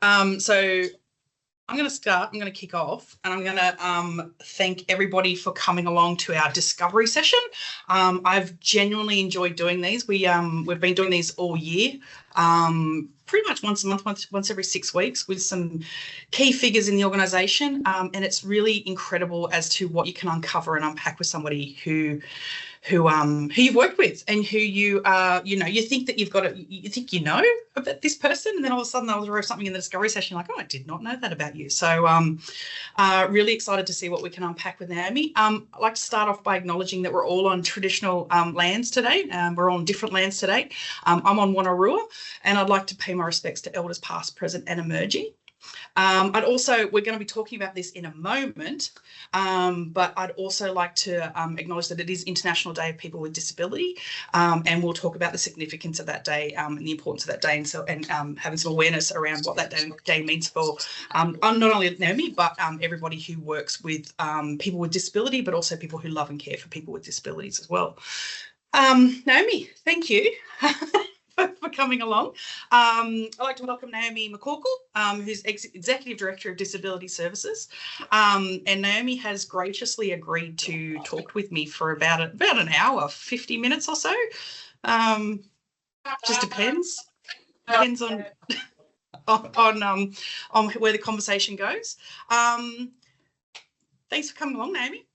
So I'm going to start. I'm going to kick off, and I'm going to thank everybody for coming along to our discovery session. I've genuinely enjoyed doing these. We've been doing these all year, pretty much once a month, once every 6 weeks, with some key figures in the organisation, and it's really incredible as to what you can uncover and unpack with somebody who you've worked with and who you think that you think you know about this person, and then all of a sudden they'll throw something in the discovery session like, oh, I did not know that about you. So really excited to see what we can unpack with Naomi. I'd like to start off by acknowledging that we're all on traditional lands today. We're on different lands today. I'm on Wonnarua, and I'd like to pay my respects to elders past, present and emerging. We're going to be talking about this in a moment, but I'd also like to acknowledge that it is International Day of People with Disability, and we'll talk about the significance of that day and the importance of that day, and having some awareness around what that day means for not only Naomi, but everybody who works with people with disability, but also people who love and care for people with disabilities as well. Naomi, thank you. For coming along. I'd like to welcome Naomi McCorkell, who's Executive Director of Disability Services. And Naomi has graciously agreed to talk with me for about an hour, 50 minutes or so. Just depends on where the conversation goes. Thanks for coming along, Naomi.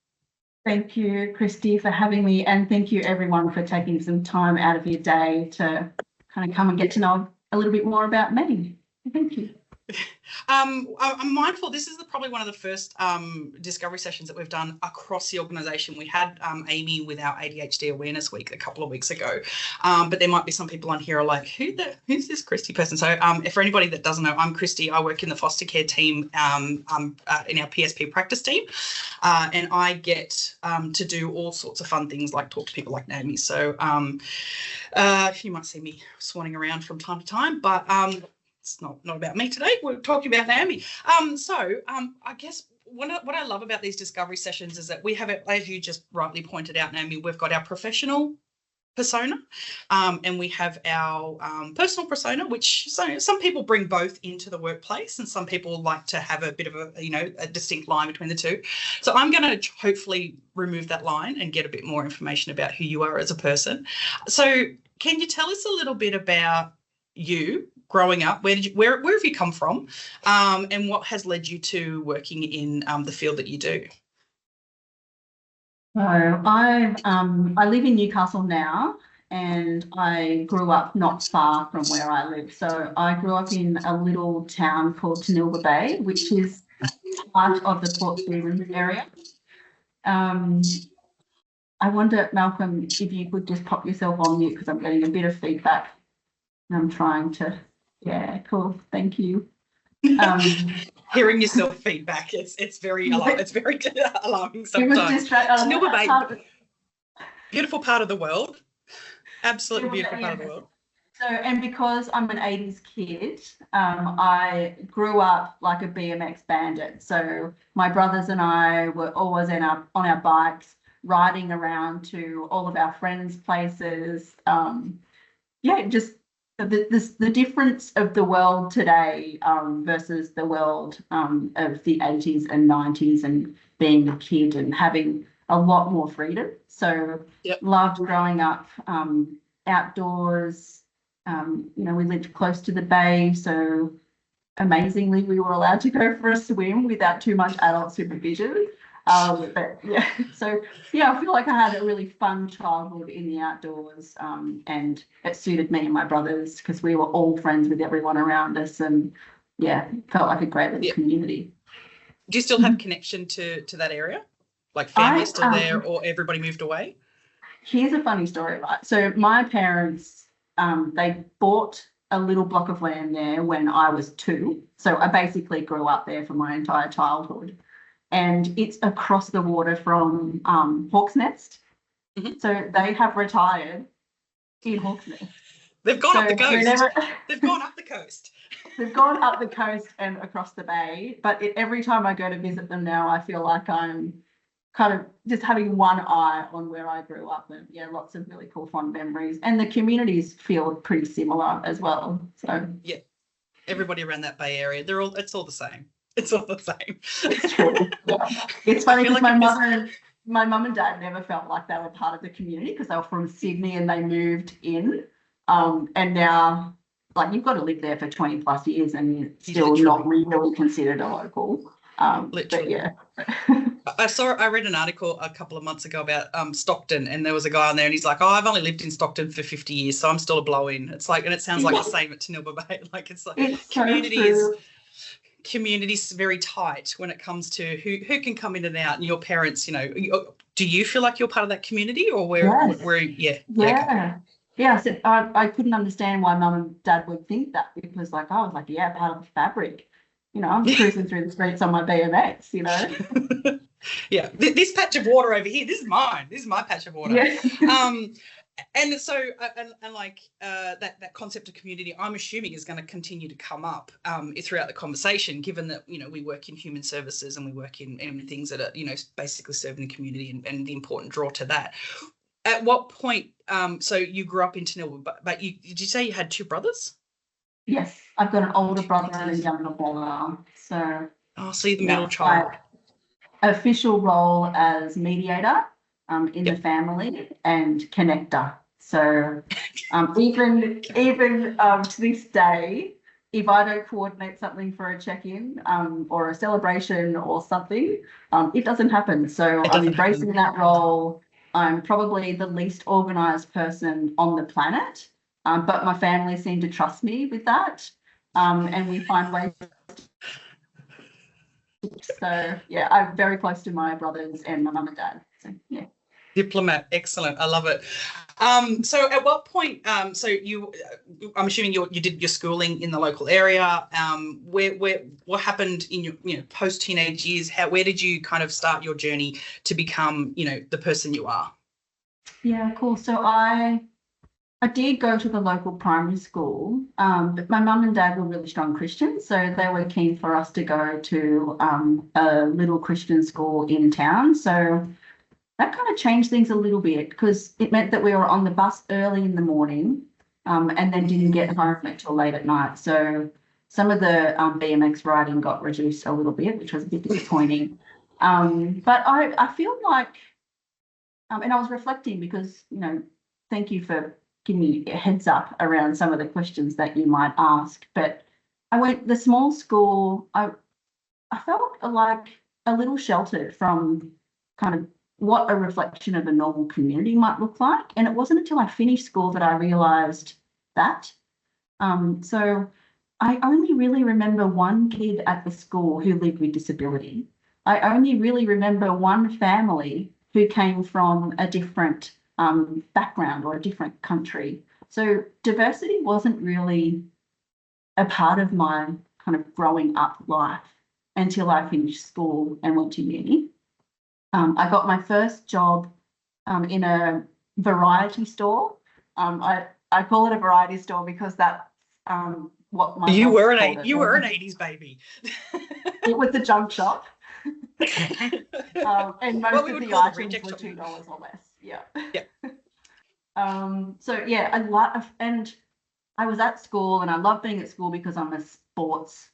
Thank you, Christy, for having me, and thank you everyone for taking some time out of your day to kind of come and get to know a little bit more about me. Thank you. I'm mindful this is probably one of the first discovery sessions that we've done across the organisation. We had Amy with our ADHD Awareness Week a couple of weeks ago, but there might be some people on here are like, who's this Christy person? So for anybody that doesn't know, I'm Christy. I work in the foster care team in our PSP practice team, and I get to do all sorts of fun things like talk to people like Naomi. So you might see me swanning around from time to time, but it's not about me today. We're talking about Naomi. I guess what I love about these discovery sessions is that we have, as you just rightly pointed out, Naomi, we've got our professional persona, and we have our personal persona, which some people bring both into the workplace, and some people like to have a bit of a distinct line between the two. So I'm going to hopefully remove that line and get a bit more information about who you are as a person. So can you tell us a little bit about you growing up? Where have you come from, and what has led you to working in the field that you do? So I live in Newcastle now, and I grew up not far from where I live. So I grew up in a little town called Tanilba Bay, which is part of the Port Stephens area. I wonder, Malcolm, if you could just pop yourself on mute, because I'm getting a bit of feedback. I'm trying to. Yeah, cool. Thank you. Hearing yourself feedback, it's very alarming sometimes. It was just beautiful part of the world. Absolutely beautiful part of the world. So, and because I'm an 80s kid, I grew up like a BMX bandit. So my brothers and I were always on our bikes, riding around to all of our friends' places. Just the difference of the world today versus the world of the 80s and 90s, and being a kid and having a lot more freedom. So loved growing up outdoors. We lived close to the bay, so amazingly we were allowed to go for a swim without too much adult supervision. I feel like I had a really fun childhood in the outdoors, and it suited me and my brothers because we were all friends with everyone around us, and felt like a great little community. Do you still have connection to that area? Like family still there, or everybody moved away? Here's a funny story, right? So my parents, they bought a little block of land there when I was 2. So I basically grew up there for my entire childhood. And it's across the water from Hawk's Nest. Mm-hmm. So they have retired in Hawk's Nest. They've gone up the coast. They've gone up the coast. They've gone up the coast and across the bay. But every time I go to visit them now, I feel like I'm kind of just having one eye on where I grew up. And lots of really cool, fond memories. And the communities feel pretty similar as well. So Everybody around that Bay Area, it's all the same. It's all the same. It's true. Yeah. It's funny because like my mum and dad never felt like they were part of the community because they were from Sydney and they moved in. And now, like, you've got to live there for 20 plus years and you're still not really considered a local. Literally. But yeah. I read an article a couple of months ago about Stockton, and there was a guy on there and he's like, oh, I've only lived in Stockton for 50 years, so I'm still a blow-in. It's like, and it sounds like the same at Tanilba Bay. Like, it's like community's very tight when it comes to who can come in and out, and your parents, do you feel like you're part of that community, or Yeah, so I couldn't understand why mum and dad would think that, because like I was like, yeah, part of the fabric. I'm cruising through the streets on my BMX, Yeah, this patch of water over here, this is mine. This is my patch of water. Yeah. And so, that concept of community, I'm assuming, is going to continue to come up throughout the conversation, given that, we work in human services and we work in things that are, basically serving the community and the important draw to that. At what point, so you grew up in Tanilba, but did you say you had two brothers? Yes, I've got an older brother and a younger brother. So you're the middle child. My official role as mediator in the family and connector. So even to this day, if I don't coordinate something for a check-in or a celebration or something, it doesn't happen. So I'm embracing that role. I'm probably the least organised person on the planet. But my family seem to trust me with that, and we find ways. So yeah, I'm very close to my brothers and my mum and dad. So yeah. Diplomat, excellent. I love it. So at what point? I'm assuming you did your schooling in the local area. What happened in your post teenage years? Where did you kind of start your journey to become the person you are? Yeah, cool. So I did go to the local primary school, but my mum and dad were really strong Christians, so they were keen for us to go to a little Christian school in town. So that kind of changed things a little bit, because it meant that we were on the bus early in the morning and then didn't get home until late at night. So some of the BMX riding got reduced a little bit, which was a bit disappointing. But I feel like, and I was reflecting because, thank you for give me a heads up around some of the questions that you might ask. But the small school, I felt like a little sheltered from kind of what a reflection of a normal community might look like. And it wasn't until I finished school that I realised that. So I only really remember one kid at the school who lived with disability. I only really remember one family who came from a different background or a different country. So diversity wasn't really a part of my kind of growing up life until I finished school and went to uni. I got my first job in a variety store. I call it a variety store because that's what my you were an 80s baby. It was a junk shop. And most of the items were $2 or less. Yeah. So yeah, and I was at school, and I love being at school because I'm a sports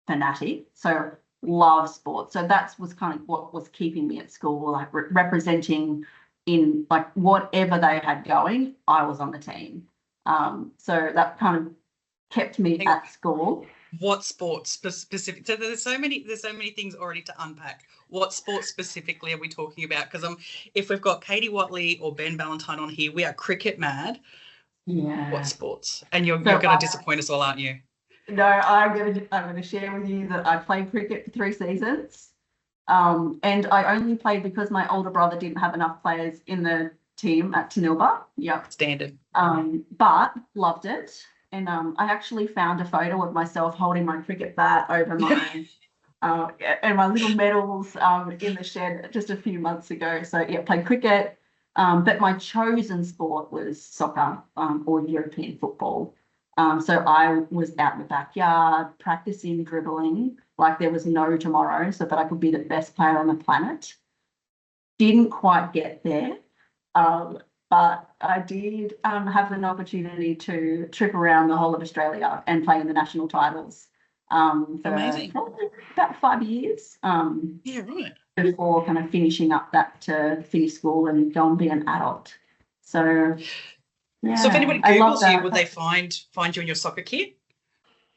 fanatic. So love sports. So that was kind of what was keeping me at school, like representing in like whatever they had going, I was on the team. So that kind of kept me at school. What sports specific? So there's so many things already to unpack. What sports specifically are we talking about? Because if we've got Katie Watley or Ben Ballantyne on here, we are cricket mad. Yeah. What sports? And you're going to disappoint us all, aren't you? No, I'm going to share with you that I played cricket for 3 seasons, and I only played because my older brother didn't have enough players in the team at Tanilba. Yep. Standard. But loved it. And I actually found a photo of myself holding my cricket bat over my and my little medals in the shed just a few months ago. So yeah, played cricket. But my chosen sport was soccer or European football. So I was out in the backyard practicing dribbling like there was no tomorrow, so that I could be the best player on the planet. Didn't quite get there. but I did have an opportunity to trip around the whole of Australia and play in the national titles for Amazing. probably about 5 years Yeah, right. before kind of finishing up that to finish school and go and be an adult. So So if yeah, anybody I love Googles you, that. would they find you in your soccer kit?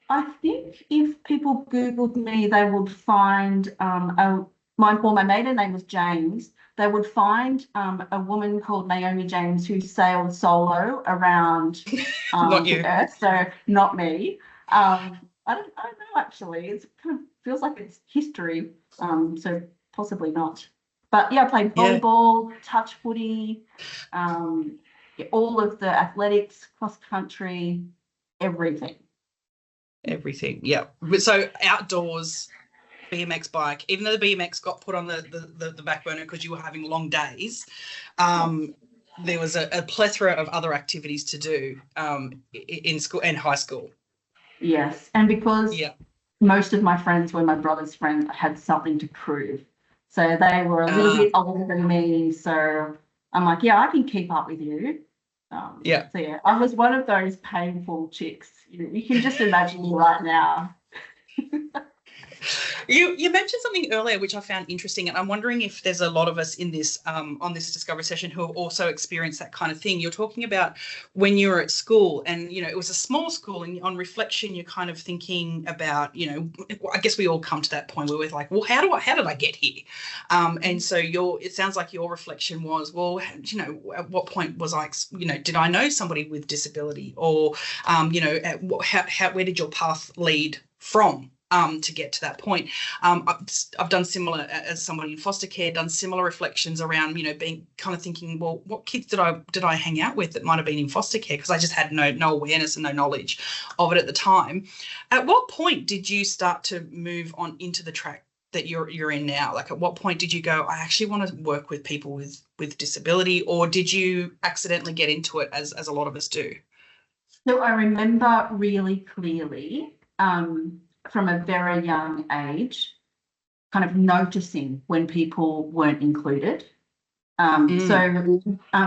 I think if people Googled me, they would find my maiden name was James. They would find a woman called Naomi James who sailed solo around Not the you. earth. So not me. I don't know actually. It kind of feels like it's history. So possibly not. But yeah, I played Yeah. volleyball, touch footy, yeah, all of the athletics, cross country, everything. Everything. Yeah. So outdoors BMX bike, even though the BMX got put on the back burner because you were having long days, there was a plethora of other activities to do in school and high school. Yes, and because Yeah. most of my friends were my brother's friends, I had something to prove. So they were a little bit older than me. So I'm like, yeah, I can keep up with you. Yeah. So yeah, I was one of those painful chicks. You can just imagine me right now. You mentioned something earlier which I found interesting, and I'm wondering if there's a lot of us in this on this discovery session who have also experienced that kind of thing. You're talking about when you were at school, and it was a small school, and on reflection, you're kind of thinking about, I guess we all come to that point where we're like, well, how did I get here? And so it sounds like your reflection was, well, at what point was I, did I know somebody with disability, or where did your path lead from? To get to that point. I've done similar as somebody in foster care, done similar reflections around, being kind of thinking, well, what kids did I hang out with that might have been in foster care? Because I just had no awareness and no knowledge of it at the time. At what point did you start to move on into the track that you're in now? Like, at what point did you go, I actually want to work with people with disability, or did you accidentally get into it as a lot of us do? So I remember really clearly from a very young age, kind of noticing when people weren't included. So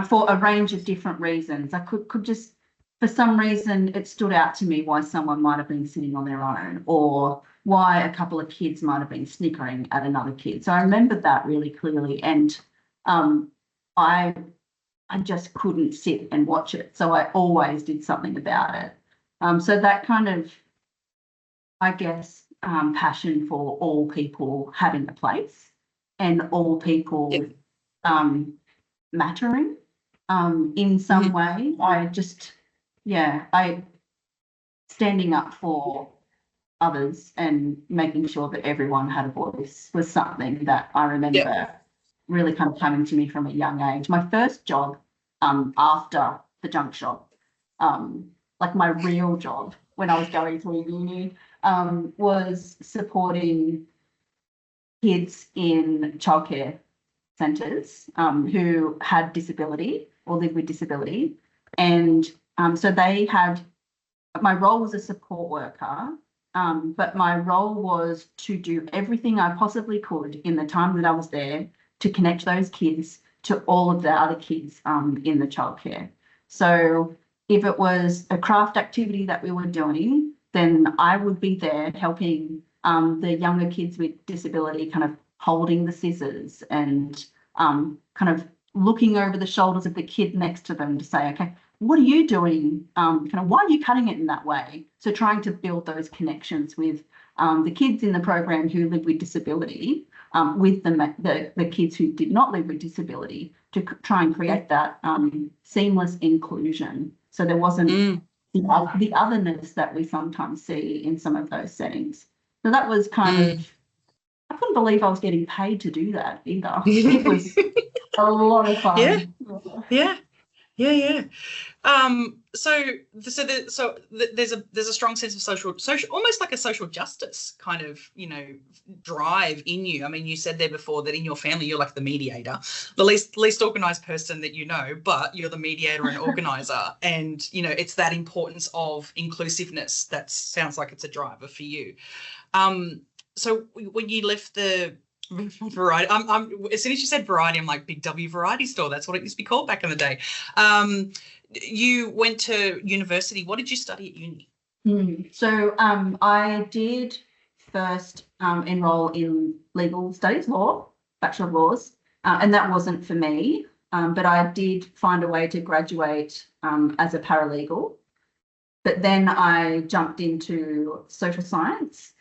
for a range of different reasons, I could just, for some reason, it stood out to me why someone might have been sitting on their own, or why a couple of kids might have been snickering at another kid. So I remembered that really clearly, and I just couldn't sit and watch it. So I always did something about it. So that kind of, I guess, passion for all people having a place and all people mattering in some way. I standing up for others and making sure that everyone had a voice was something that I remember really kind of coming to me from a young age. My first job after the junk shop, like my real job when I was going through uni, was supporting kids in childcare centres who had disability or lived with disability. And so my role was a support worker, but my role was to do everything I possibly could in the time that I was there to connect those kids to all of the other kids in the childcare. So if it was a craft activity that we were doing, then I would be there helping the younger kids with disability, kind of holding the scissors and kind of looking over the shoulders of the kid next to them to say, okay, what are you doing? Kind of, why are you cutting it in that way? So trying to build those connections with the kids in the program who live with disability, with the kids who did not live with disability, to try and create that seamless inclusion. So there wasn't the otherness that we sometimes see in some of those settings. So that was kind of, I couldn't believe I was getting paid to do that either. It was a lot of fun. Yeah. So there's a strong sense of social, almost like a social justice kind of, drive in you. I mean, you said there before that in your family you're like the mediator, the least organized person that you know, but you're the mediator and organizer, and it's that importance of inclusiveness that sounds like it's a driver for you. So when you left the Variety. As soon as you said variety, I'm like, Big W Variety Store. That's what it used to be called back in the day. You went to university. What did you study at uni? So I did first enroll in legal studies, law, Bachelor of Laws, and that wasn't for me. But I did find a way to graduate as a paralegal. But then I jumped into social science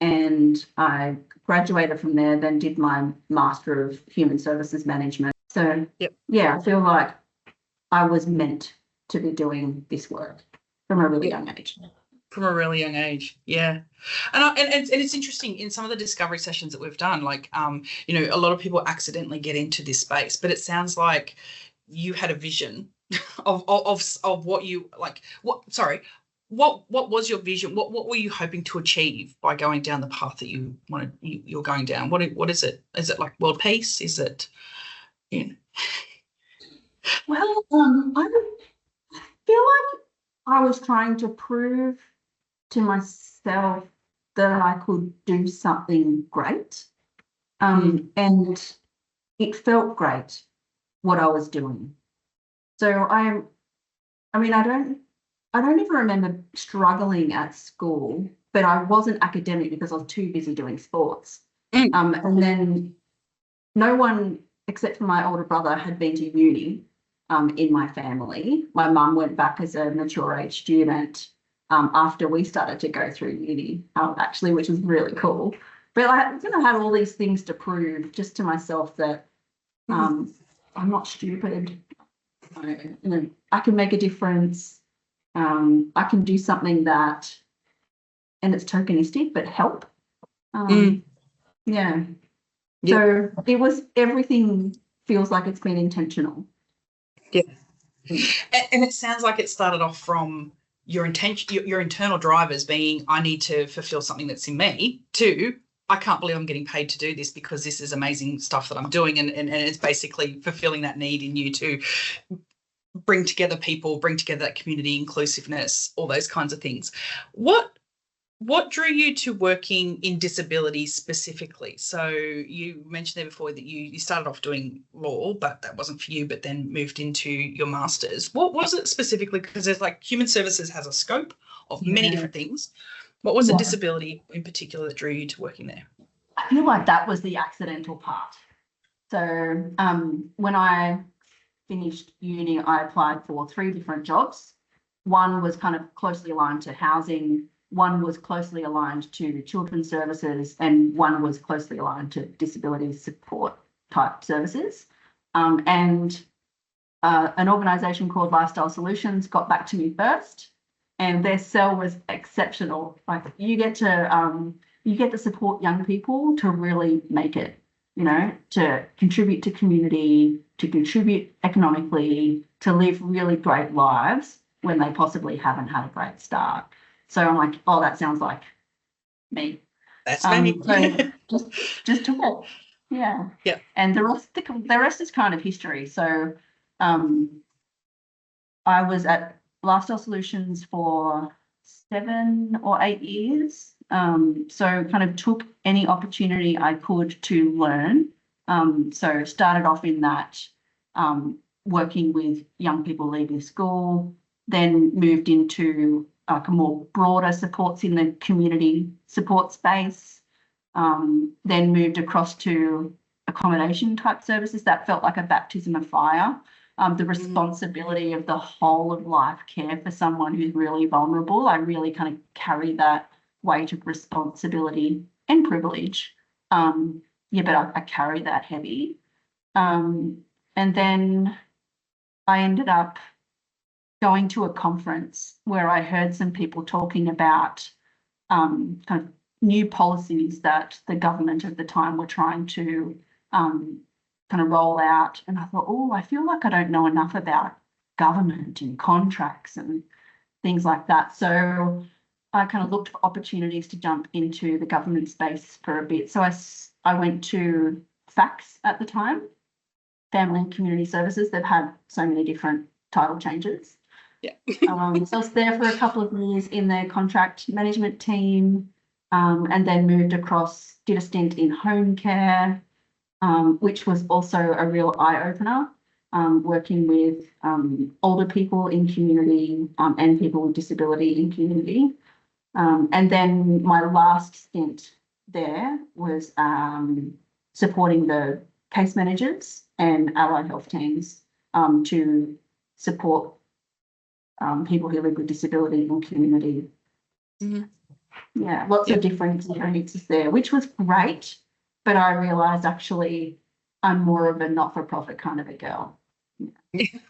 and I graduated from there, then did my Master of Human Services Management. So, yeah, I feel like I was meant to be doing this work from a really young age. From a really young age, yeah. And it's interesting in some of the discovery sessions that we've done, like, you know, a lot of people accidentally get into this space, but it sounds like you had a vision of what you like. What was your vision? What were you hoping to achieve by going down the path that you're going down? What is it? Is it like world peace? Is it, you know? Well, I feel like I was trying to prove to myself that I could do something great. And it felt great what I was doing. So I mean, I don't even remember struggling at school, but I wasn't academic because I was too busy doing sports. And then no one except for my older brother had been to uni in my family. My mum went back as a mature age student after we started to go through uni, actually, which was really cool. But I had all these things to prove just to myself that I'm not stupid. I can make a difference. I can do something that, and it's tokenistic, but help. Yeah. So it was, everything feels like it's been intentional. Yeah. And it sounds like it started off from your intention, your internal drivers being, I need to fulfill something that's in me, to, I can't believe I'm getting paid to do this because this is amazing stuff that I'm doing. And it's basically fulfilling that need in you to bring together people, bring together that community, inclusiveness, all those kinds of things. What drew you to working in disability specifically? So you mentioned there before that you started off doing law, but that wasn't for you, but then moved into your master's. What was it specifically? Because there's like human services has a scope of many different things. What was it disability in particular that drew you to working there? I feel like that was the accidental part. So when I finished uni, I applied for 3 different jobs. One was kind of closely aligned to housing, one was closely aligned to children's services, and one was closely aligned to disability support type services. And an organisation called Lifestyle Solutions got back to me first, and their sell was exceptional. Like, you get to support young people to really make it, you know, to contribute to community, to contribute economically, to live really great lives when they possibly haven't had a great start. So I'm like, oh, that sounds like me. That's me. So just took it. Yeah. Yeah. And the rest is kind of history. So I was at Lifestyle Solutions for 7 or 8 years. So kind of took any opportunity I could to learn. So started off in that, working with young people leaving school, then moved into a more broader supports in the community support space, then moved across to accommodation type services. That felt like a baptism of fire. The responsibility of the whole of life care for someone who's really vulnerable. I really kind of carry that weight of responsibility and privilege. But I carry that heavy. And then I ended up going to a conference where I heard some people talking about kind of new policies that the government at the time were trying to kind of roll out. And I thought, oh, I feel like I don't know enough about government and contracts and things like that. So I kind of looked for opportunities to jump into the government space for a bit. So I went to FACS at the time, Family and Community Services. They've had so many different title changes. Yeah. So I was there for a couple of years in their contract management team. and then moved across, did a stint in home care, which was also a real eye-opener, working with older people in community and people with disability in community. And then my last stint there was supporting the case managers and allied health teams to support people who live with disability in community. Mhm. Yeah, lots of different experiences there, which was great. But I realised actually I'm more of a not-for-profit kind of a girl. I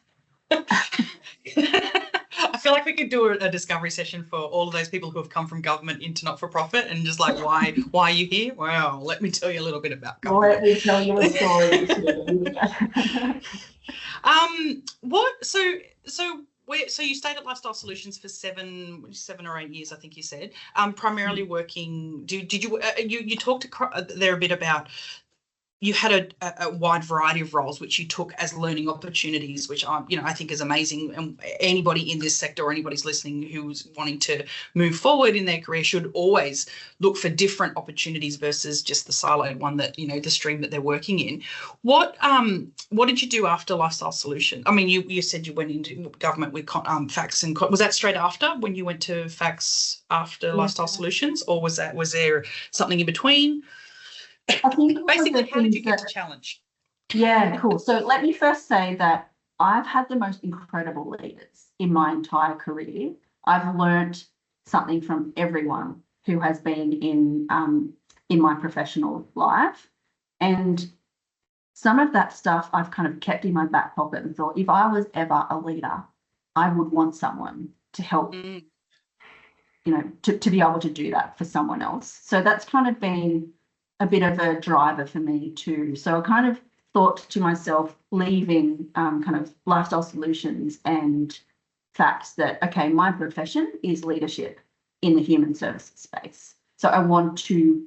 feel like we could do a discovery session for all of those people who have come from government into not-for-profit and just like, why are you here? Well, let me tell you a little bit about government. Let me tell you a story. So you stayed at Lifestyle Solutions for 7 or 8 years, I think you said. Primarily working. Did you you talked there a bit about you had a wide variety of roles which you took as learning opportunities, which I think is amazing. And anybody in this sector or anybody's listening who's wanting to move forward in their career should always look for different opportunities versus just the siloed one that, the stream that they're working in. What did you do after Lifestyle Solution? I mean, you said you went into government with Fax and was that straight after when you went to Fax after Lifestyle Solutions, or was there something in between? I think basically, how did you get to challenge? Yeah, cool. So let me first say that I've had the most incredible leaders in my entire career. I've learnt something from everyone who has been in my professional life, and some of that stuff I've kind of kept in my back pocket and thought, if I was ever a leader, I would want someone to help, to be able to do that for someone else. So that's kind of been a bit of a driver for me too. So I kind of thought to myself, leaving kind of Lifestyle Solutions and Facts, that, okay, my profession is leadership in the human services space. So I want to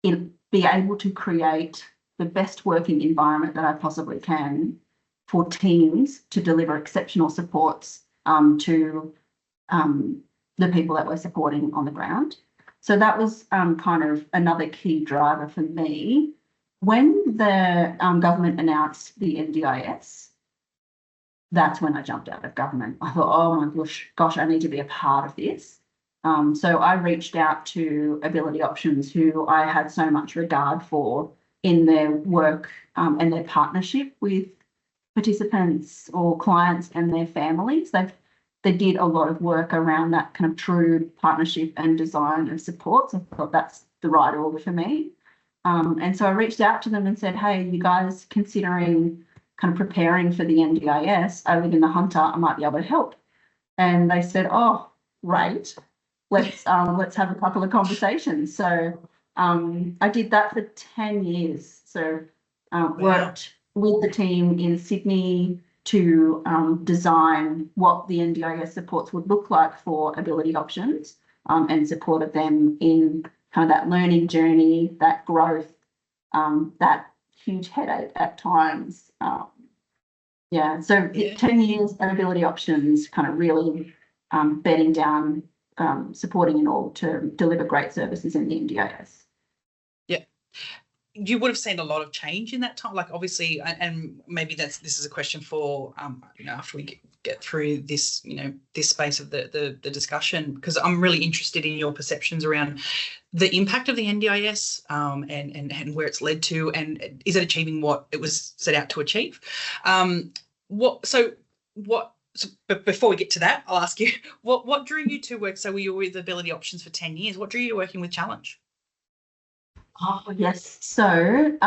be able to create the best working environment that I possibly can for teams to deliver exceptional supports to the people that we're supporting on the ground. So that was kind of another key driver for me. When the government announced the NDIS, that's when I jumped out of government. I thought, oh my gosh, I need to be a part of this. So I reached out to Ability Options, who I had so much regard for in their work and their partnership with participants or clients and their families. They did a lot of work around that kind of true partnership and design of supports. I thought that's the right order for me. And so I reached out to them and said, hey, you guys considering kind of preparing for the NDIS? I live in the Hunter, I might be able to help. And they said, oh, great. Let's have a couple of conversations. So I did that for 10 years. So worked with the team in Sydney to design what the NDIS supports would look like for Ability Options and supported them in kind of that learning journey, that growth, that huge headache at times. So 10 years of Ability Options, kind of really bedding down, supporting and all to deliver great services in the NDIS. Yeah. You would have seen a lot of change in that time, like obviously, and maybe this is a question for after we get through this this space of the discussion, because I'm really interested in your perceptions around the impact of the NDIS and where it's led to, and is it achieving what it was set out to achieve? But before we get to that, I'll ask you what drew you to work. So you were with Ability Options for 10 years. What drew you to working with Challenge? Oh, yes. So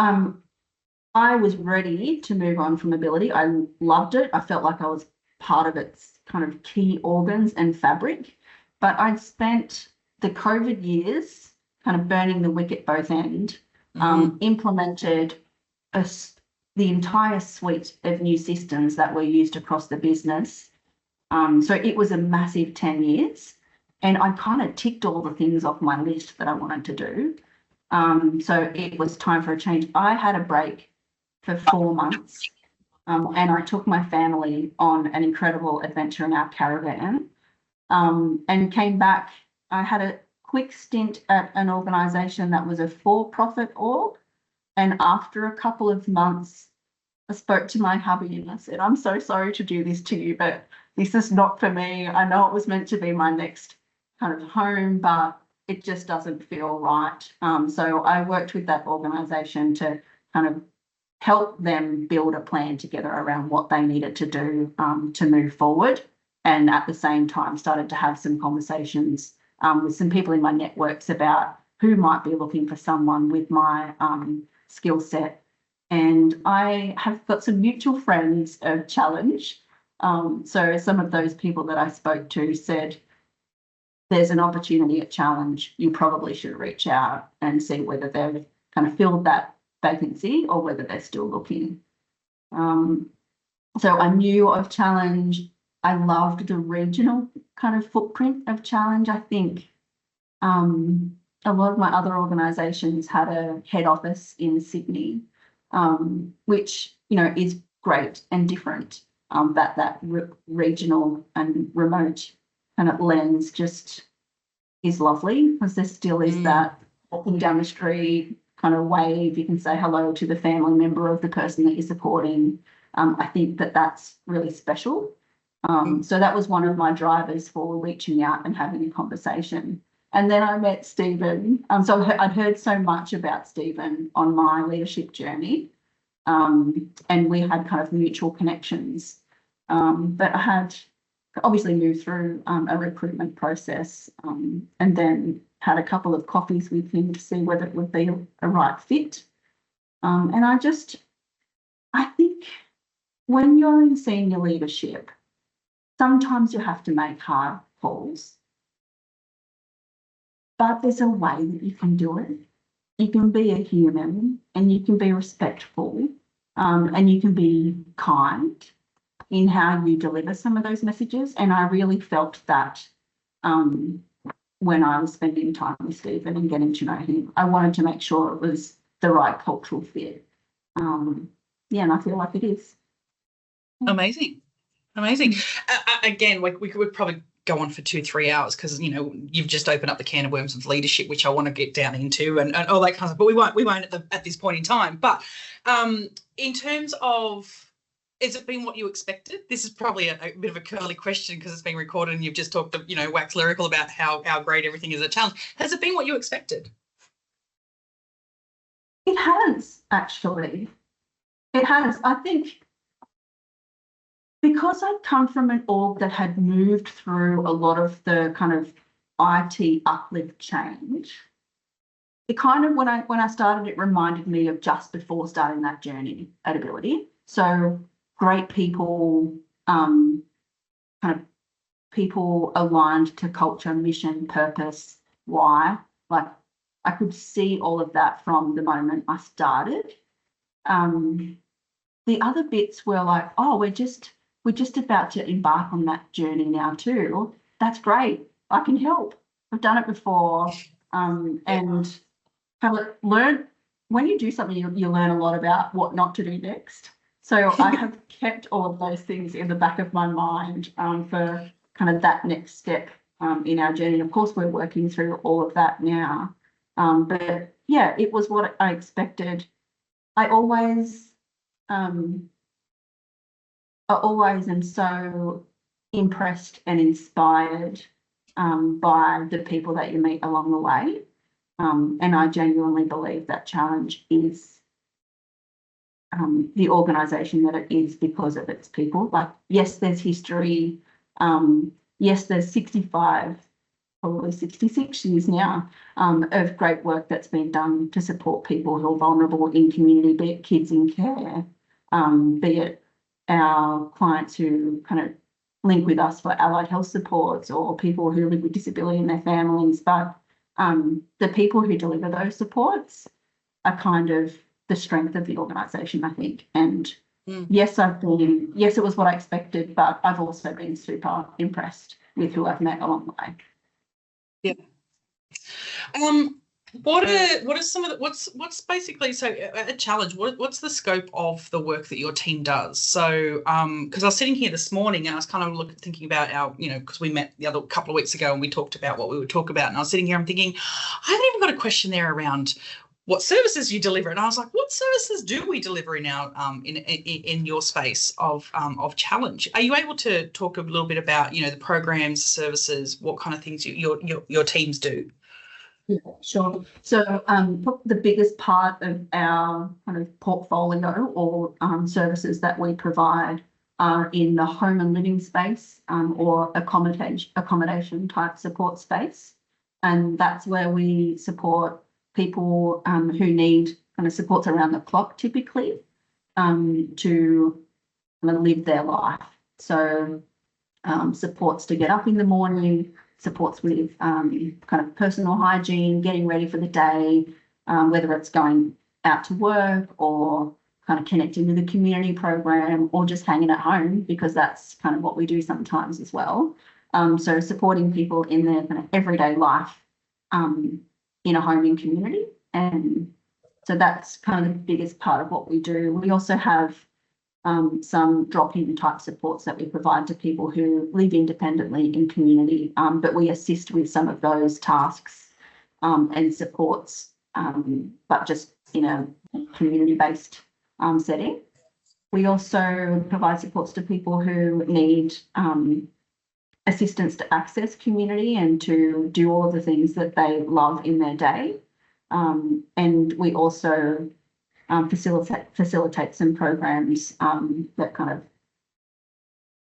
I was ready to move on from Ability. I loved it. I felt like I was part of its kind of key organs and fabric. But I'd spent the COVID years kind of burning the wick at both ends, implemented the entire suite of new systems that were used across the business. So it was a massive 10 years. And I kind of ticked all the things off my list that I wanted to do. So it was time for a change. I had a break for 4 months and I took my family on an incredible adventure in our caravan and came back. I had quick stint at an organisation that was a for-profit org. And after a couple of months, I spoke to my hubby and I said, I'm so sorry to do this to you, but this is not for me. I know it was meant to be my next kind of home, but it just doesn't feel right. So I worked with that organisation to kind of help them build a plan together around what they needed to do to move forward. And at the same time, started to have some conversations with some people in my networks about who might be looking for someone with my skill set. And I have got some mutual friends of Challenge. So some of those people that I spoke to said, there's an opportunity at Challenge, you probably should reach out and see whether they've kind of filled that vacancy or whether they're still looking. So I knew of Challenge. I loved the regional kind of footprint of Challenge. I think a lot of my other organisations had a head office in Sydney, which, you know, is great and different. That regional and remote kind of lens just is lovely, because there still is that walking down the street kind of wave. You can say hello to the family member of the person that you're supporting. I think that that's really special. So that was one of my drivers for reaching out and having a conversation. And then I met Stephen. So I'd heard so much about Stephen on my leadership journey, and we had kind of mutual connections. But I had obviously moved through a recruitment process, and then had a couple of coffees with him to see whether it would be a right fit. And I think when you're in senior leadership, sometimes you have to make hard calls, but there's a way that you can do it. You can be a human and you can be respectful, and you can be kind in how you deliver some of those messages. And I really felt that when I was spending time with Stephen and getting to know him. I wanted to make sure it was the right cultural fit. Yeah, and I feel like it is. Amazing. Again, we could probably go on for 2-3 hours, because, you know, you've just opened up the can of worms of leadership, which I want to get down into, and all that kind of stuff. But we won't at this point in time. But in terms of, has it been what you expected? This is probably a bit of a curly question because it's being recorded and you've just talked, you know, wax lyrical about how great everything is at Challenge. Has it been what you expected? It has, actually. It has. I think because I'd come from an org that had moved through a lot of the kind of IT uplift change, it kind of, when I started, it reminded me of just before starting that journey at Ability. So great people, kind of people aligned to culture, mission, purpose, why. Like, I could see all of that from the moment I started. The other bits were like, oh, we're just about to embark on that journey now too. That's great. I can help. I've done it before. And have learned, when you do something, you learn a lot about what not to do next. So I have kept all of those things in the back of my mind for kind of that next step in our journey. And of course, we're working through all of that now. But yeah, it was what I expected. I always am so impressed and inspired by the people that you meet along the way. And I genuinely believe that Challenge is the organisation that it is because of its people. Like, yes, there's history. Yes, there's 65, probably 66 years now of great work that's been done to support people who are vulnerable in community, be it kids in care, be it our clients who kind of link with us for allied health supports, or people who live with disability in their families. But the people who deliver those supports are kind of the strength of the organisation, I think. And yes, it was what I expected, but I've also been super impressed with who I've met along the way. Yeah. What are some of the what's basically so a challenge? What's the scope of the work that your team does? So because I was sitting here this morning and I was kind of thinking about our because we met the other couple of weeks ago and we talked about what we would talk about and I was sitting here I'm thinking I haven't even got a question there around what services you deliver and I was like what services do we deliver in our in your space of challenge? Are you able to talk a little bit about the programs, services, what kind of things your teams do? Yeah, sure. So the biggest part of our kind of portfolio or services that we provide are in the home and living space or accommodation type support space. And that's where we support people who need kind of supports around the clock typically to kind of live their life. So supports to get up in the morning, supports with kind of personal hygiene, getting ready for the day, whether it's going out to work or kind of connecting with a community program or just hanging at home because that's kind of what we do sometimes as well. So supporting people in their kind of everyday life in a home and community. And so that's kind of the biggest part of what we do. We also have some drop-in type supports that we provide to people who live independently in community, but we assist with some of those tasks and supports, but just in a community-based setting. We also provide supports to people who need assistance to access community and to do all of the things that they love in their day. And we also facilitate some programs that kind of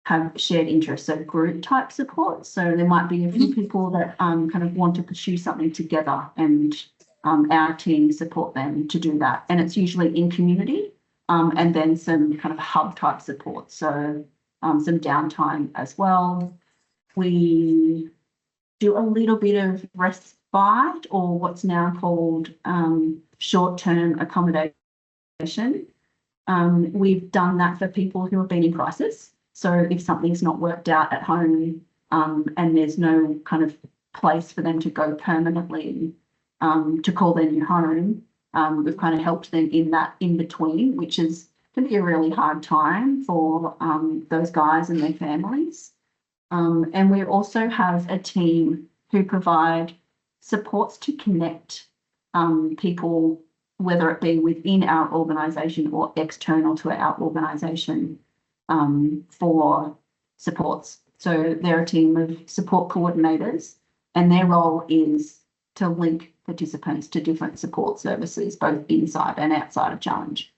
have shared interests, so group type support. So there might be a few people that kind of want to pursue something together and our team support them to do that. And it's usually in community and then some kind of hub type support. So some downtime as well. We do a little bit of respite or what's now called short-term accommodation. We've done that for people who have been in crisis. So if something's not worked out at home and there's no kind of place for them to go permanently to call their new home, we've kind of helped them in that in between, which can be a really hard time for those guys and their families. And we also have a team who provide supports to connect people, whether it be within our organisation or external to our organisation for supports. So they're a team of support coordinators and their role is to link participants to different support services, both inside and outside of Challenge.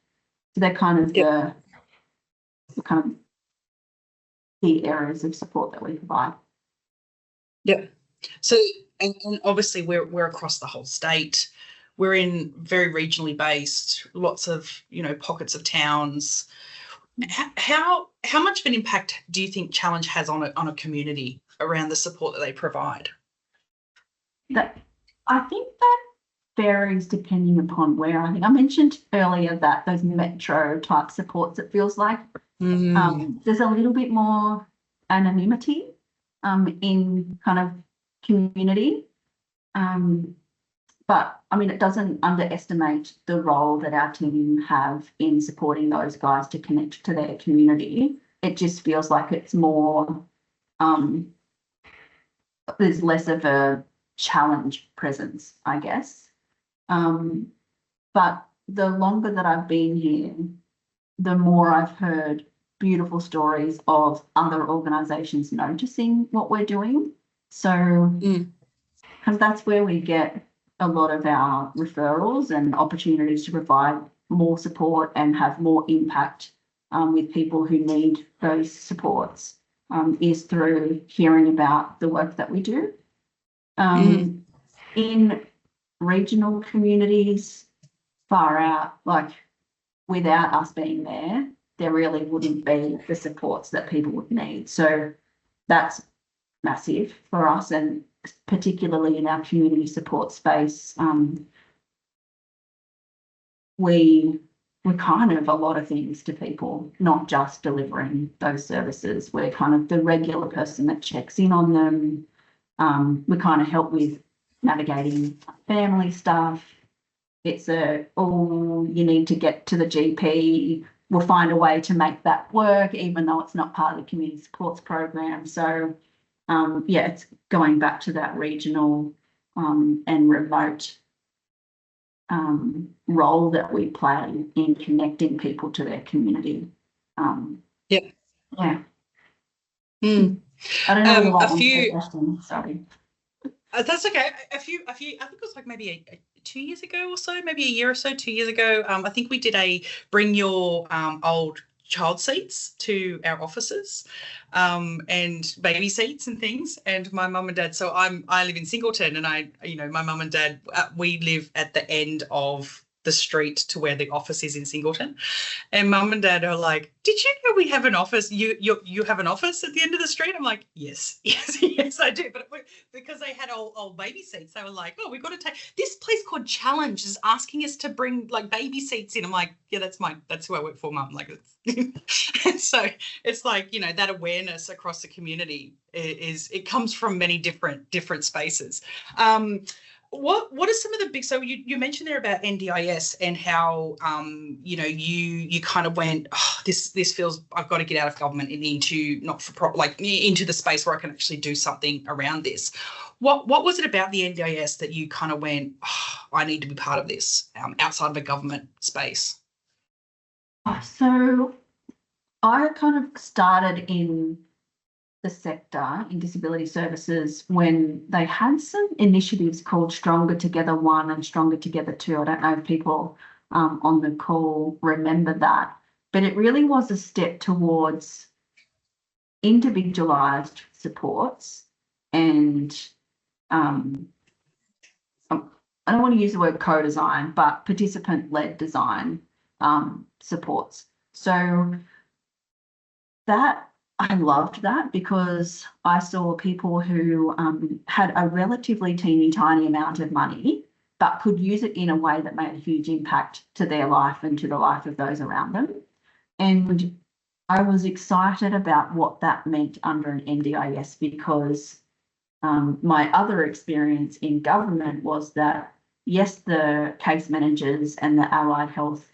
So they're kind of the kind of key areas of support that we provide. Yeah. So, and obviously we're across the whole state. We're in very regionally based, lots of, pockets of towns. How much of an impact do you think Challenge has on a community around the support that they provide? I think that varies depending upon where. I think I mentioned earlier that those metro type supports, it feels like there's a little bit more anonymity in kind of community. But I mean, it doesn't underestimate the role that our team have in supporting those guys to connect to their community. It just feels like it's more, there's less of a challenge presence, I guess. But the longer that I've been here, the more I've heard beautiful stories of other organisations noticing what we're doing. So, because that's where we get a lot of our referrals and opportunities to provide more support and have more impact with people who need those supports is through hearing about the work that we do. In regional communities, far out, like without us being there really wouldn't be the supports that people would need. So that's massive for us, and particularly in our community support space, we're kind of a lot of things to people, not just delivering those services. We're kind of the regular person that checks in on them. We kind of help with navigating family stuff. It's you need to get to the GP. We'll find a way to make that work, even though it's not part of the community supports program. So, yeah, it's going back to that regional and remote role that we play in connecting people to their community. Yeah. Yeah. Mm. I don't know what A few. question. Sorry. That's okay. A few. I think it was like maybe 2 years ago or so, maybe a year or so, 2 years ago. I think we did a bring your old child seats to our offices, and baby seats and things. And my mum and dad. So I live in Singleton, and my mum and dad, we live at the end of the street to where the office is in Singleton. And mum and dad are like, "Did you know we have an office? You have an office at the end of the street?" I'm like, "Yes, yes, yes, I do." But because they had old baby seats, they were like, "Oh, we've got to take this place called Challenge is asking us to bring like baby seats in." I'm like, "Yeah, that's who I work for, mum." Like, and so it's like, that awareness across the community it comes from many different spaces. What are some of the big, so you mentioned there about NDIS and how you kind of went, oh, this feels, I've got to get out of government and into not for profit, like into the space where I can actually do something around this. What was it about the NDIS that you kind of went, oh, I need to be part of this outside of a government space? So I kind of started in the sector in disability services when they had some initiatives called Stronger Together 1 and Stronger Together 2. I don't know if people on the call remember that, but it really was a step towards individualised supports and I don't want to use the word co-design, but participant-led design supports. So that I loved that because I saw people who had a relatively teeny tiny amount of money, but could use it in a way that made a huge impact to their life and to the life of those around them. And I was excited about what that meant under an NDIS because my other experience in government was that, yes, the case managers and the allied health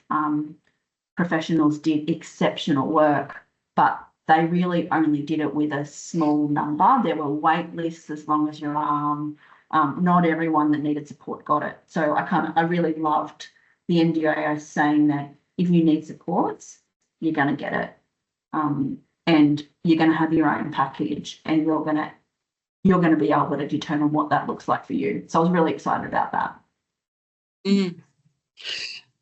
professionals did exceptional work, but they really only did it with a small number. There were wait lists as long as your arm. Not everyone that needed support got it. So I really loved the NDIS saying that if you need supports, you're going to get it. And you're going to have your own package and you're going to be able to determine what that looks like for you. So I was really excited about that. Mm.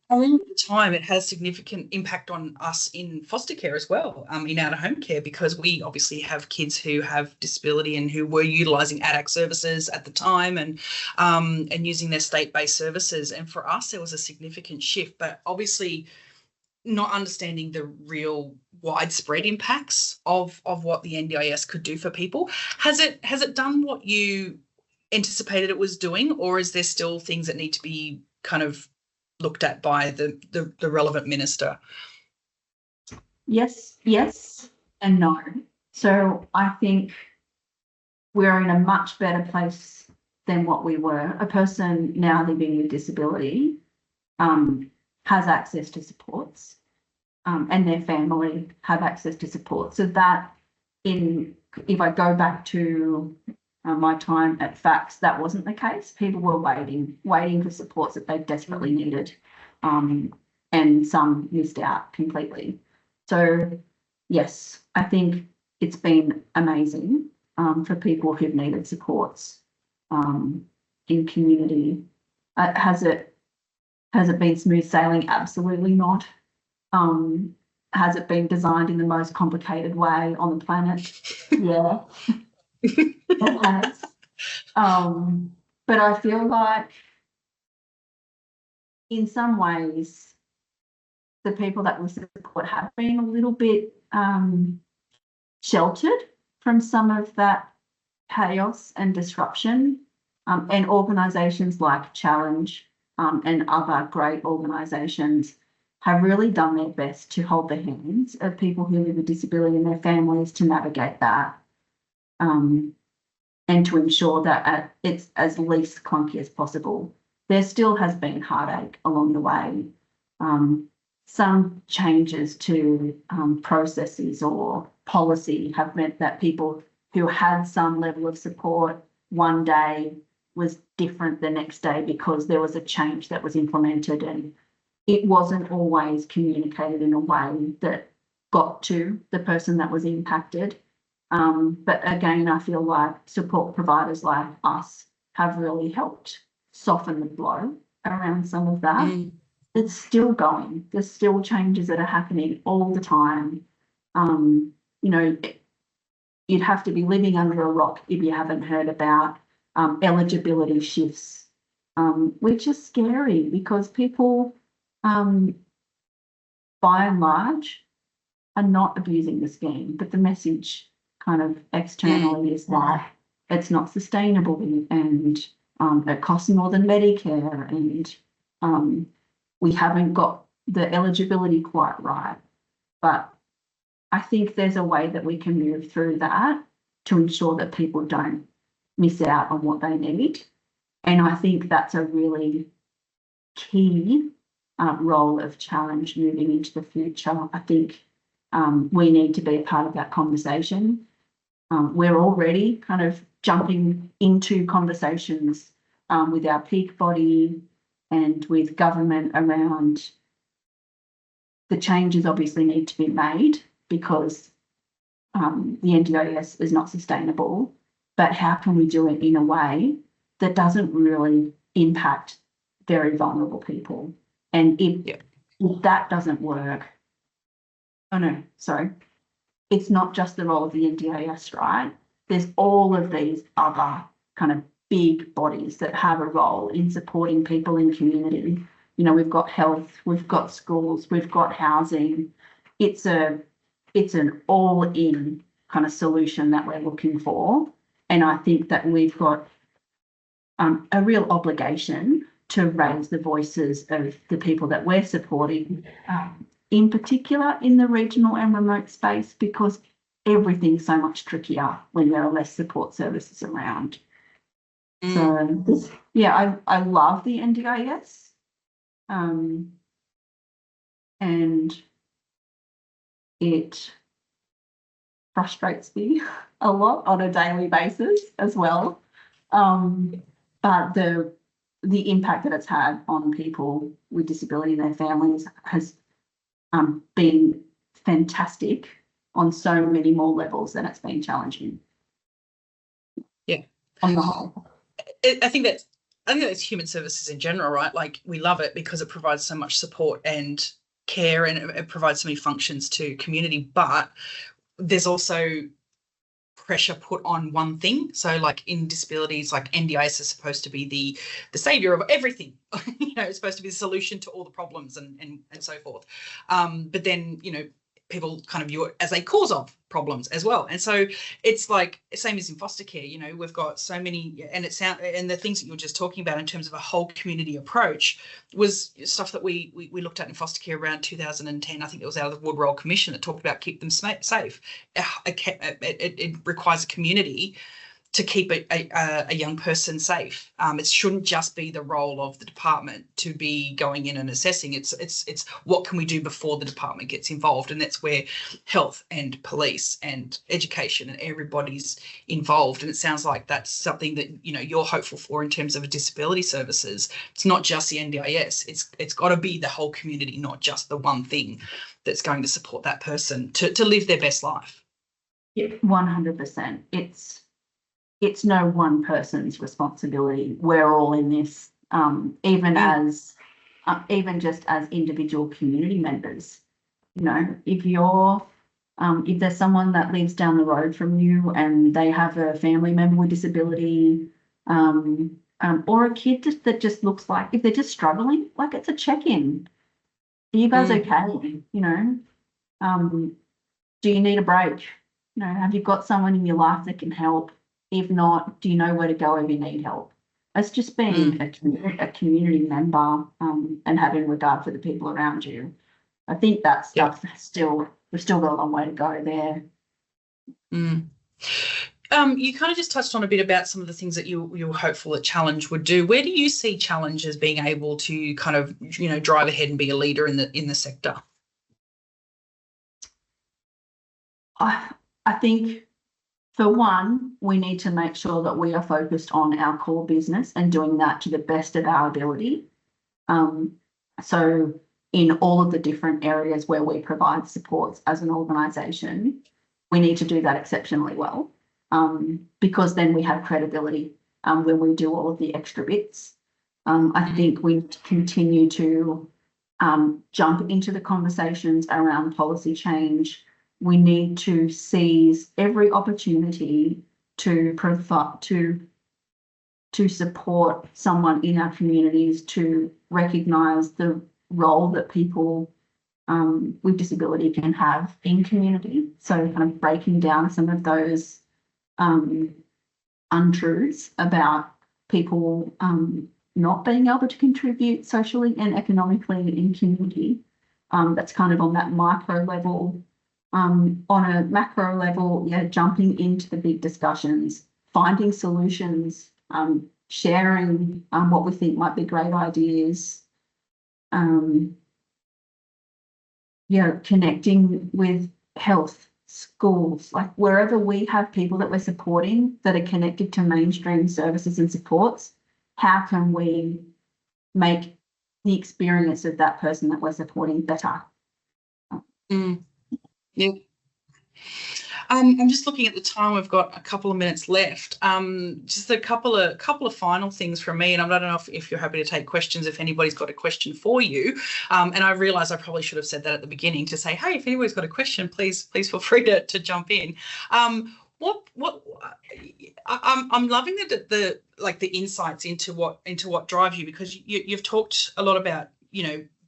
I think at the time it has significant impact on us in foster care as well, in out-of-home care, because we obviously have kids who have disability and who were utilising ADAC services at the time and using their state-based services. And for us, there was a significant shift, but obviously not understanding the real widespread impacts of what the NDIS could do for people. Has it done what you anticipated it was doing, or is there still things that need to be kind of looked at by the relevant minister? Yes and no. So I think we're in a much better place than what we were. A person now living with disability has access to supports and their family have access to support. So that if I go back to my time at FACS, that wasn't the case. People were waiting for supports that they desperately needed, and some missed out completely. So yes, I think it's been amazing for people who've needed supports in community. Has it been smooth sailing? Absolutely not. Has it been designed in the most complicated way on the planet? Yeah. It has. But I feel like in some ways, the people that we support have been a little bit sheltered from some of that chaos and disruption. And organisations like Challenge and other great organisations have really done their best to hold the hands of people who live with disability and their families to navigate that. and to ensure that it's as least clunky as possible. There still has been heartache along the way. Some changes to processes or policy have meant that people who had some level of support one day was different the next day because there was a change that was implemented, and it wasn't always communicated in a way that got to the person that was impacted. But again, I feel like support providers like us have really helped soften the blow around some of that. It's still going. There's still changes that are happening all the time. You'd have to be living under a rock if you haven't heard about eligibility shifts, which is scary because people, by and large, are not abusing the scheme, but the message kind of externally is that it's not sustainable and it costs more than Medicare, and we haven't got the eligibility quite right. But I think there's a way that we can move through that to ensure that people don't miss out on what they need. And I think that's a really key role of challenge moving into the future. I think we need to be a part of that conversation. We're already kind of jumping into conversations with our peak body and with government around the changes obviously need to be made because the NDIS is not sustainable, but how can we do it in a way that doesn't really impact very vulnerable people? And if that doesn't work, it's not just the role of the NDIS, right? There's all of these other kind of big bodies that have a role in supporting people in community. We've got health, we've got schools, we've got housing. It's an all-in kind of solution that we're looking for. And I think that we've got a real obligation to raise the voices of the people that we're supporting, in particular in the regional and remote space, because everything's so much trickier when there are less support services around. So I love the NDIS, and it frustrates me a lot on a daily basis as well. But the impact that it's had on people with disability and their families has been fantastic on so many more levels than it's been challenging. Yeah. On the whole. I think that's human services in general, right? Like, we love it because it provides so much support and care, and it provides so many functions to community, but there's also pressure put on one thing. So like in disabilities, like NDIS is supposed to be the savior of everything. It's supposed to be the solution to all the problems and so forth. But then, people kind of view it as a cause of problems as well. And so it's like same as in foster care, we've got so many, and the things that you were just talking about in terms of a whole community approach was stuff that we looked at in foster care around 2010. I think it was out of the Wood-Roll Commission that talked about keep them safe. It requires a community to keep a young person safe. It shouldn't just be the role of the department to be going in and assessing. It's what can we do before the department gets involved, and that's where health and police and education and everybody's involved. And it sounds like that's something that you're hopeful for in terms of disability services. It's not just the NDIS. It's got to be the whole community, not just the one thing that's going to support that person to live their best life. Yeah, 100%. It's no one person's responsibility. We're all in this, even just as individual community members. If there's someone that lives down the road from you and they have a family member with disability, or a kid that just looks like, if they're just struggling, like, it's a check-in. Are you guys okay? Do you need a break? Have you got someone in your life that can help? If not, do you know where to go if you need help? It's just being a community member, and having regard for the people around you. I think that stuff we've still got a long way to go there. You kind of just touched on a bit about some of the things that you were hopeful that Challenge would do. Where do you see Challenge as being able to kind of, drive ahead and be a leader in the sector? I think, for one, we need to make sure that we are focused on our core business and doing that to the best of our ability. So in all of the different areas where we provide supports as an organisation, we need to do that exceptionally well, because then we have credibility when we do all of the extra bits. I think we need to continue to jump into the conversations around policy change. We need to seize every opportunity to provide to support someone in our communities, to recognise the role that people with disability can have in community. So kind of breaking down some of those untruths about people not being able to contribute socially and economically in community. That's kind of on that micro level. On a macro level, jumping into the big discussions, finding solutions, sharing what we think might be great ideas, connecting with health, schools, like wherever we have people that we're supporting that are connected to mainstream services and supports, how can we make the experience of that person that we're supporting better? Yeah. I'm just looking at the time. We've got a couple of minutes left. Just a couple of final things from me, and I don't know if you're happy to take questions. If anybody's got a question for you, and I realise I probably should have said that at the beginning to say, hey, if anybody's got a question, please feel free to jump in. I'm loving the insights into what drives you, because you've talked a lot about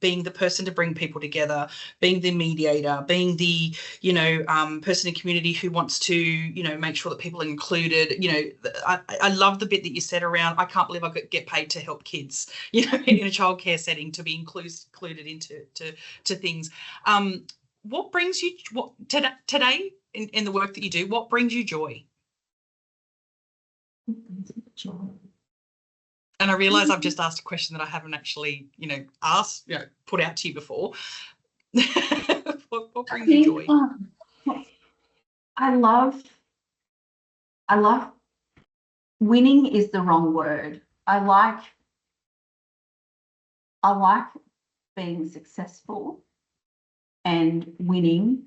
being the person to bring people together, being the mediator, being the person in community who wants to make sure that people are included. I love the bit that you said around, I can't believe I get paid to help kids in a childcare setting, to be included into things. What brings you today in the work that you do? What brings you joy? And I realise I've just asked a question that I haven't actually, asked, put out to you before. What brings you joy? I love winning is the wrong word. I like being successful and winning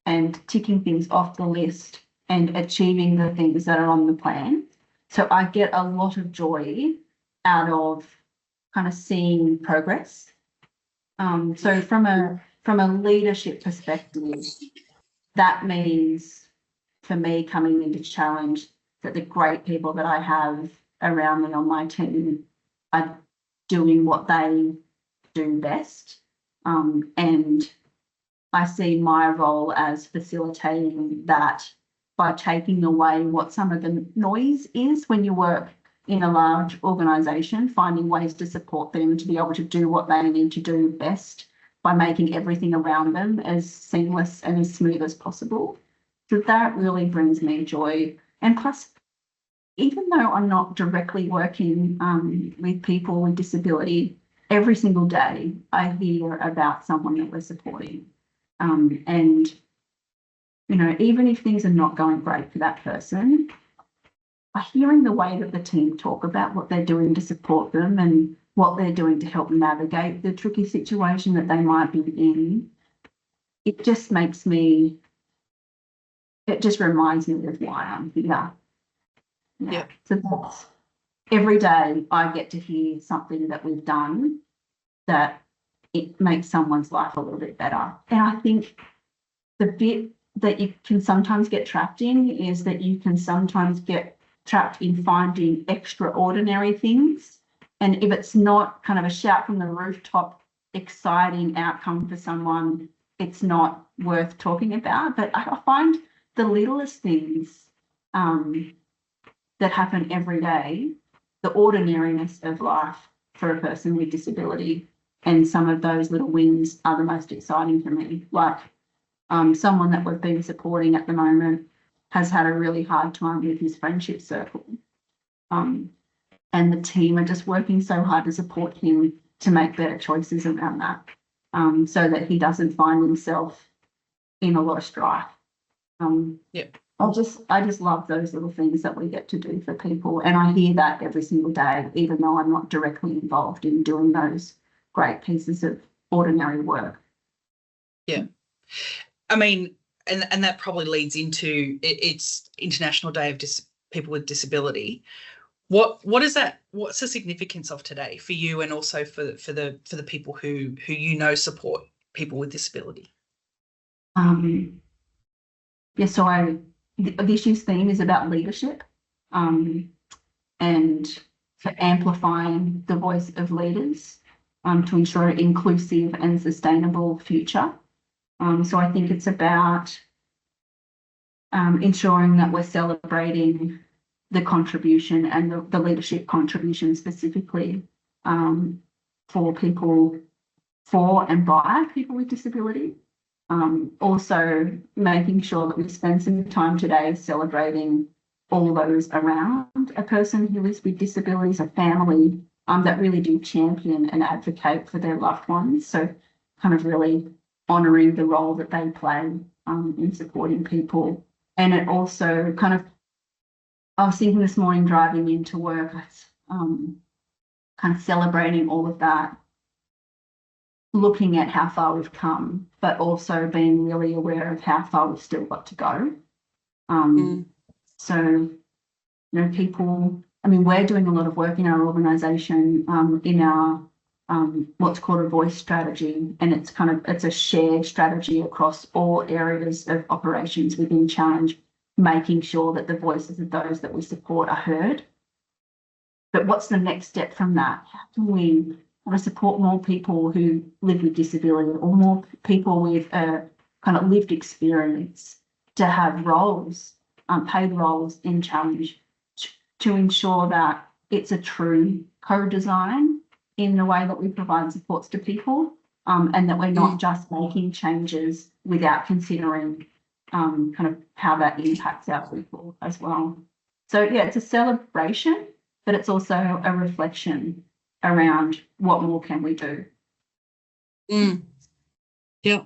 and ticking things off the list and achieving the things that are on the plan. So I get a lot of joy out of kind of seeing progress. So from a leadership perspective, that means for me coming into Challenge that the great people that I have around me on my team are doing what they do best. And I see my role as facilitating that by taking away what some of the noise is when you work in a large organisation, finding ways to support them to be able to do what they need to do best by making everything around them as seamless and as smooth as possible. So that really brings me joy. And plus, even though I'm not directly working with people with disability, every single day I hear about someone that we're supporting. And, even if things are not going great for that person, hearing the way that the team talk about what they're doing to support them and what they're doing to help navigate the tricky situation that they might be in, it just reminds me of why I'm here. Yeah. So that's every day I get to hear something that we've done that it makes someone's life a little bit better. And I think the bit that you can sometimes get trapped in is that you can sometimes get trapped in finding extraordinary things. And if it's not kind of a shout from the rooftop, exciting outcome for someone, it's not worth talking about. But I find the littlest things that happen every day, the ordinariness of life for a person with disability, and some of those little wins are the most exciting for me. Like someone that we've been supporting at the moment has had a really hard time with his friendship circle. And the team are just working so hard to support him to make better choices around that, so that he doesn't find himself in a lot of strife. Yeah. I just love those little things that we get to do for people. And I hear that every single day, even though I'm not directly involved in doing those great pieces of ordinary work. Yeah. I mean, and that probably leads into it's International Day of People with Disability. What is that? What's the significance of today for you, and also for the people who support people with disability? Yeah, so this year's theme is about leadership, and for amplifying the voice of leaders, to ensure an inclusive and sustainable future. So I think it's about ensuring that we're celebrating the contribution and the leadership contribution specifically for people, for and by people with disability. Also making sure that we spend some time today celebrating all those around a person who lives with disabilities, a family that really do champion and advocate for their loved ones. So kind of really honouring the role that they play in supporting people. And it also kind of, I was thinking this morning driving into work, kind of celebrating all of that, looking at how far we've come, but also being really aware of how far we've still got to go. So, people, I mean, we're doing a lot of work in our organisation in our what's called a voice strategy, and it's a shared strategy across all areas of operations within Challenge, making sure that the voices of those that we support are heard. But what's the next step from that? How can we support more people who live with disability, or more people with a kind of lived experience to have roles, paid roles in Challenge, to ensure that it's a true co-design in the way that we provide supports to people, and that we're not just making changes without considering kind of how that impacts our people as well. So yeah, it's a celebration, but it's also a reflection around what more can we do. Yeah.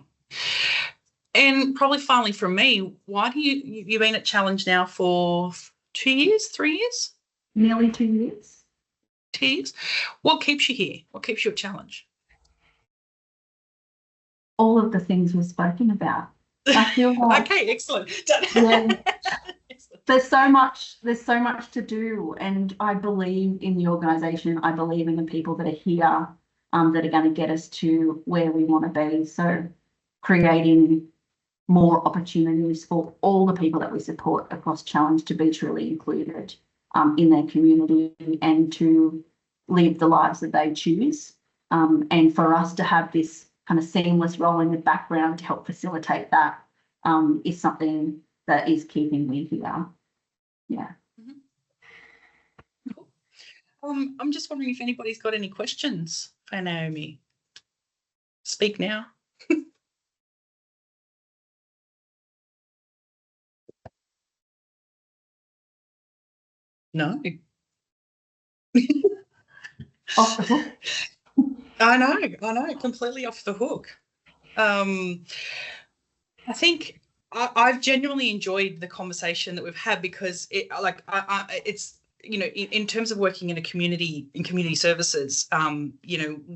And probably finally from me, why do you've been at Challenge now for 2 years, 3 years? Nearly 2 years. 2 years. What keeps you here? What keeps you at Challenge? All of the things we've spoken about. I feel like okay, excellent. Yeah. There's so much to do, and I believe in the organisation. I believe in the people that are here, that are going to get us to where we want to be. So creating more opportunities for all the people that we support across Challenge to be truly included in their community and to live the lives that they choose. And for us to have this kind of seamless role in the background to help facilitate that is something that is keeping me here. Yeah. Cool. I'm just wondering if anybody's got any questions for Naomi. Speak now. No. Off the hook. I know, completely off the hook. I think I've genuinely enjoyed the conversation that we've had, because it's, in terms of working in community services,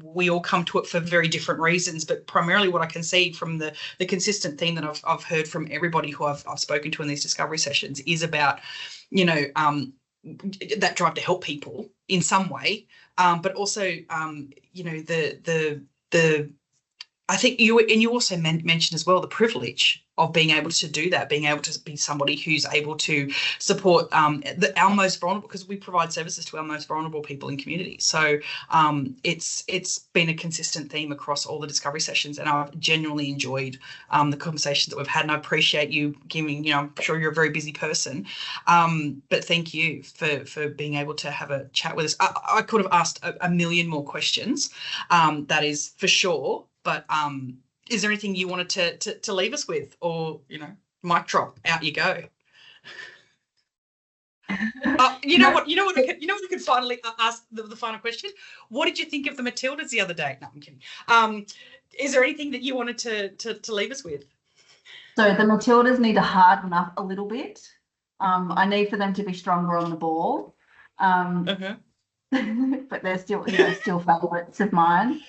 we all come to it for very different reasons, but primarily what I can see from the consistent theme that I've heard from everybody who I've spoken to in these discovery sessions is about, that drive to help people in some way, but also, I think you also mentioned as well the privilege of being able to do that, being able to be somebody who's able to support our most vulnerable, because we provide services to our most vulnerable people in community. So it's been a consistent theme across all the discovery sessions, and I've genuinely enjoyed the conversations that we've had, and I appreciate you giving, I'm sure you're a very busy person, but thank you for being able to have a chat with us. I could have asked a million more questions, that is for sure. But is there anything you wanted to leave us with, or, mic drop, out you go? You know what? You know what? We could finally ask the final question. What did you think of the Matildas the other day? No, I'm kidding. Is there anything that you wanted to leave us with? So the Matildas need to harden up a little bit. I need for them to be stronger on the ball. But they're still, still favourites of mine.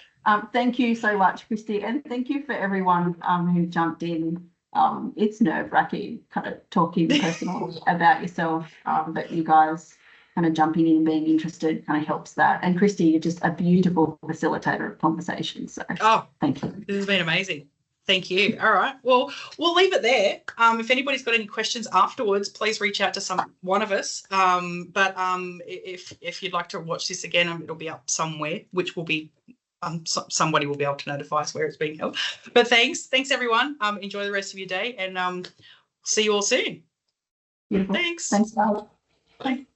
Thank you so much, Christy, and thank you for everyone who jumped in. It's nerve-wracking kind of talking personally about yourself, but you guys kind of jumping in, being interested kind of helps that. And Christy, you're just a beautiful facilitator of conversations. So thank you. This has been amazing. Thank you. All right. Well, we'll leave it there. If anybody's got any questions afterwards, please reach out to one of us. But if you'd like to watch this again, it'll be up somewhere, which will be somebody will be able to notify us where it's being held. But thanks everyone. Enjoy the rest of your day, and see you all soon. Beautiful. Thanks. Thanks, Bye.